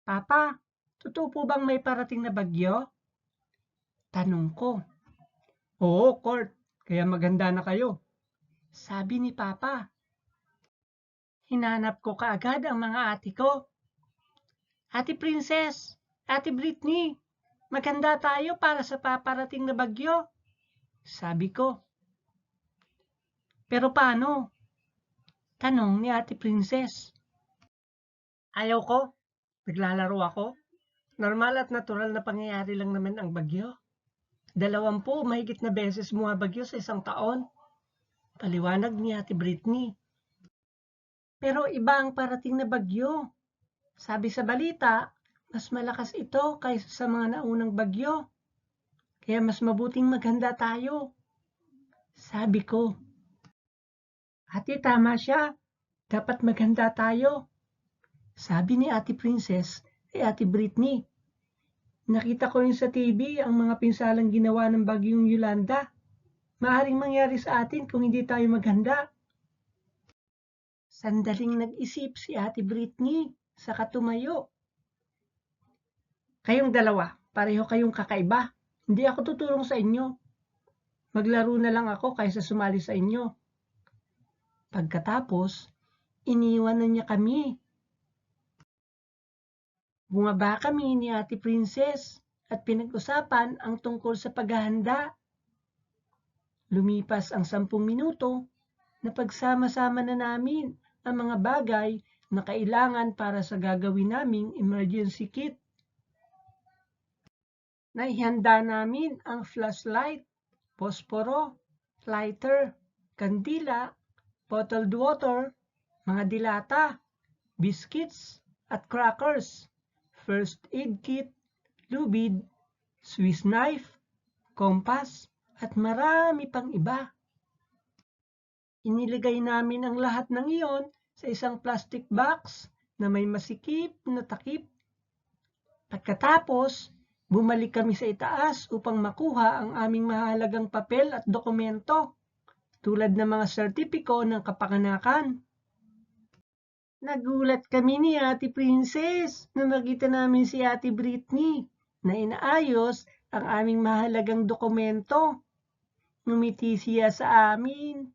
Papa, totoo po bang may parating na bagyo? Tanong ko. Oo, Court. Kaya maganda na kayo. Sabi ni Papa. Hinanap ko kaagad ang mga ate ko. Ate Princess, Ate Britney, maganda tayo para sa paparating na bagyo. Sabi ko. Pero paano? Tanong ni Ate Princess. Ayaw ko. Naglalaro ako. Normal at natural na pangyayari lang naman ang bagyo. 20 mahigit na beses bumabagyo sa isang taon. Paliwanag ni Ate Britney. Pero iba ang parating na bagyo. Sabi sa balita, mas malakas ito kaysa sa mga naunang bagyo. Kaya mas mabuting maghanda tayo. Sabi ko. Ate, tama siya. Dapat maghanda tayo. Sabi ni Ate Princess kay Ate Britney. Nakita ko rin sa TV ang mga pinsalang ginawa ng bagyong Yolanda. Maaaring mangyari sa atin kung hindi tayo maghanda. Sandaling nag-isip si Ate Britney saka tumayo. Kayong dalawa, pareho kayong kakaiba. Hindi ako tutulong sa inyo. Maglaro na lang ako kaysa sumali sa inyo. Pagkatapos, iniwan na niya kami. Bumaba kami ni Ate Princess at pinag-usapan ang tungkol sa paghahanda. Lumipas ang 10 minuto na pagsama-sama na namin ang mga bagay na kailangan para sa gagawin naming emergency kit. Naihanda namin ang flashlight, posporo, lighter, kandila, bottled water, mga dilata, biscuits at crackers, first aid kit, lubid, Swiss knife, compass, at marami pang iba. Inilagay namin ang lahat ng iyon sa isang plastic box na may masikip na takip. Pagkatapos, bumalik kami sa itaas upang makuha ang aming mahalagang papel at dokumento, tulad ng mga sertipiko ng kapanganakan. Nagulat kami ni Ate Princess na makita namin si Ate Britney na inaayos ang aming mahalagang dokumento. Ngumiti siya sa amin.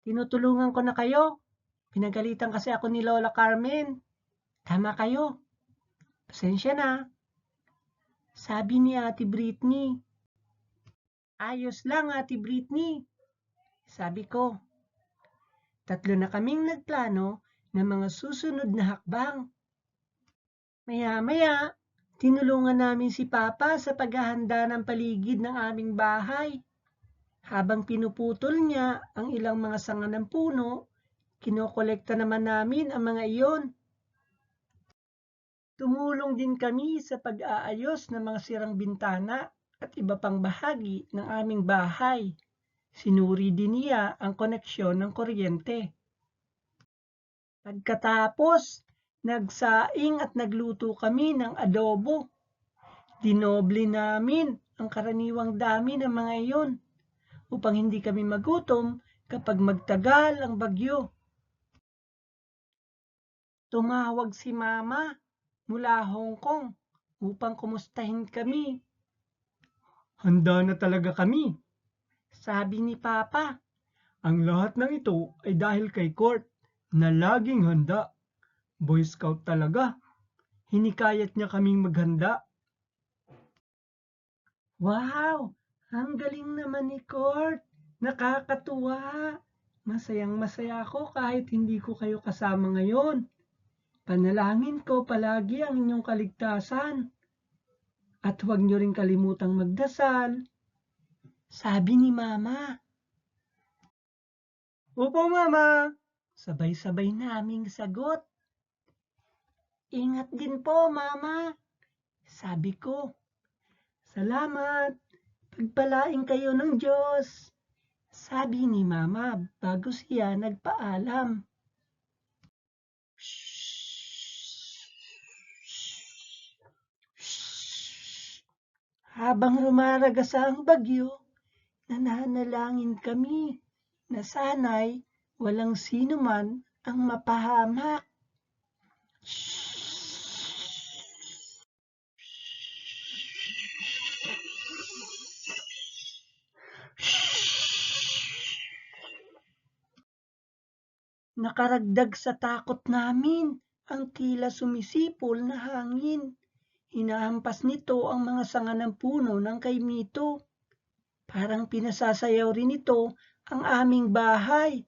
Tinutulungan ko na kayo. Pinagalitan kasi ako ni Lola Carmen. Tama kayo. Pasensya na. Sabi ni Ate Britney. Ayos lang, Ate Britney. Sabi ko. 3 na kaming nagplano ng mga susunod na hakbang. Maya-maya, tinulungan namin si Papa sa paghahanda ng paligid ng aming bahay. Habang pinuputol niya ang ilang mga sanga ng puno, kinokolekta naman namin ang mga iyon. Tumulong din kami sa pag-aayos ng mga sirang bintana at iba pang bahagi ng aming bahay. Sinuri din niya ang koneksyon ng kuryente. Pagkatapos, nagsaing at nagluto kami ng adobo. Dinoble namin ang karaniwang dami ng mga iyon upang hindi kami magutom kapag magtagal ang bagyo. Tumawag si Mama mula Hong Kong upang kumustahin kami. Handa na talaga kami, sabi ni Papa. Ang lahat ng ito ay dahil kay Court na laging handa. Boy Scout talaga. Hinikayat niya kaming maghanda. Wow! Ang galing naman ni Court. Nakakatuwa. Masayang-masaya ako kahit hindi ko kayo kasama ngayon. Panalangin ko palagi ang inyong kaligtasan. At huwag niyo rin kalimutang magdasal. Sabi ni Mama. Opo, Mama. Sabay-sabay naming sagot. Ingat din po, Mama. Sabi ko. Salamat. Pagpalain kayo ng Diyos. Sabi ni Mama bago siya nagpaalam. Habang rumaragasa ang bagyo, nananalangin kami na sana'y walang sino man ang mapahamak. Nakaragdag sa takot namin ang tila sumisipol na hangin. Hinahampas nito ang mga sanga ng puno ng kay Mito. Parang pinasasayaw rin ito ang aming bahay.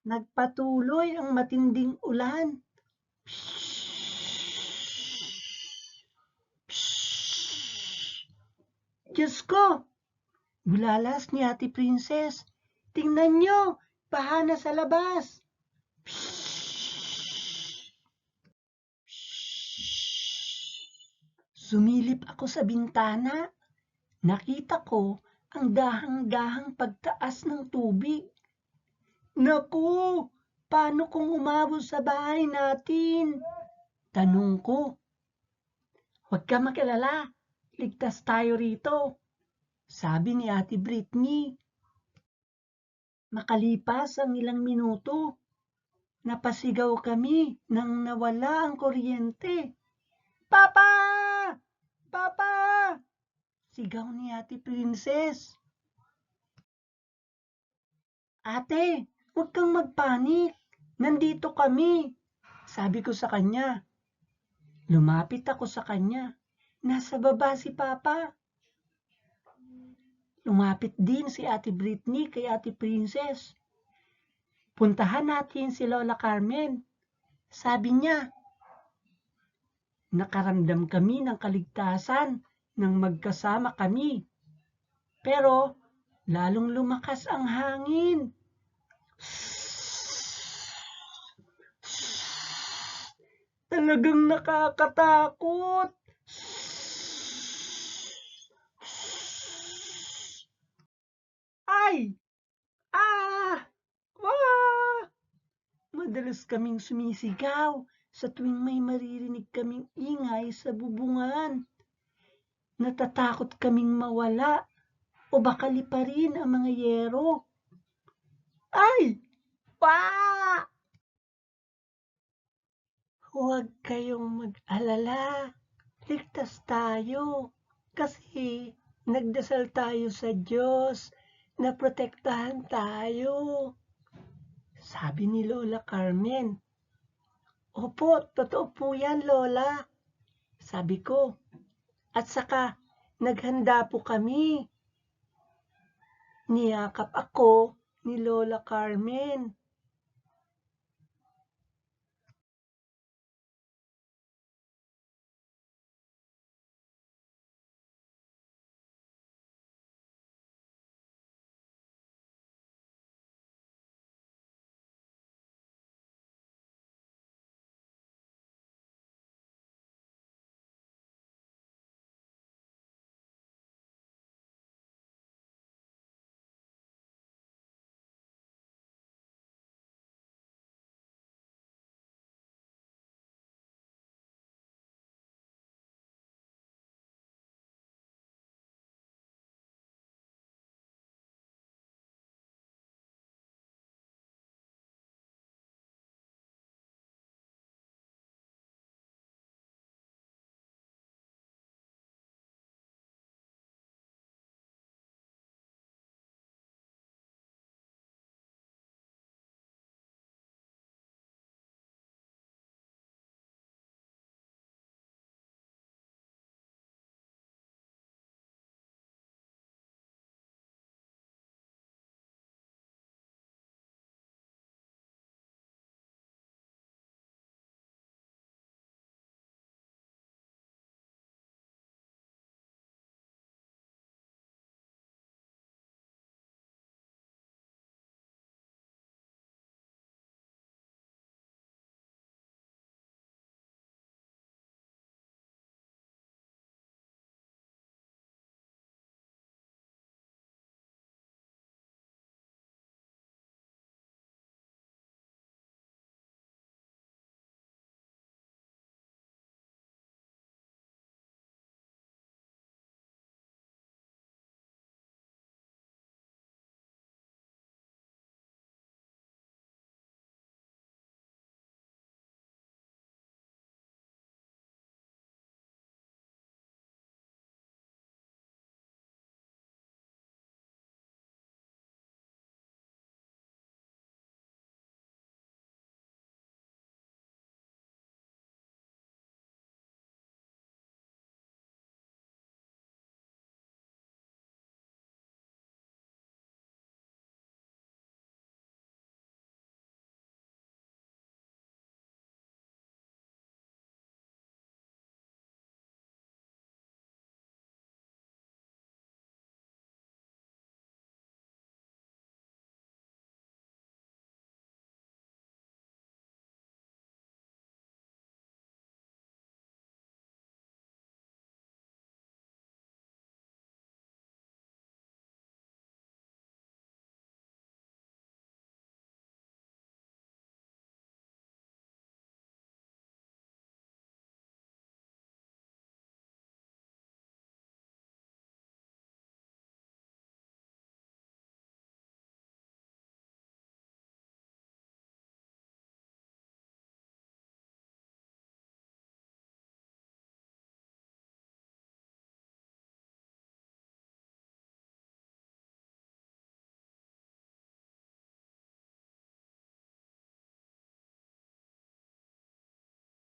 Nagpatuloy ang matinding ulan. Diyos ko! Bulalas ni Ate Princess. Tingnan nyo! Baha na sa labas! Sumilip ako sa bintana. Nakita ko ang dahang-dahang pagtaas ng tubig. Naku! Paano kung umabot sa bahay natin? Tanong ko. Huwag ka magalala. Ligtas tayo rito. Sabi ni Ate Britney. Makalipas ang ilang minuto, napasigaw kami nang nawala ang kuryente. Papa! Papa! Sigaw ni Ate Princess. Ate, huwag kang magpanik. Nandito kami. Sabi ko sa kanya. Lumapit ako sa kanya. Nasa baba si Papa. Lumapit din si Ate Britney kay Ate Princess. Puntahan natin si Lola Carmen. Sabi niya. Nakaramdam kami ng kaligtasan nang magkasama kami. Pero lalong lumakas ang hangin. Talagang nakakatakot. Ay! Ah! Wah! Madalas kaming sumisigaw sa tuwing may maririnig kaming ingay sa bubungan. Natatakot kaming mawala o baka liparin ang mga yero. Ay! Wah! Huwag kayong mag-alala. Ligtas tayo kasi nagdasal tayo sa Diyos na protektahan tayo. Sabi ni Lola Carmen. Opo, totoo po yan, Lola. Sabi ko. At saka, naghanda po kami. Niyakap ako ni Lola Carmen.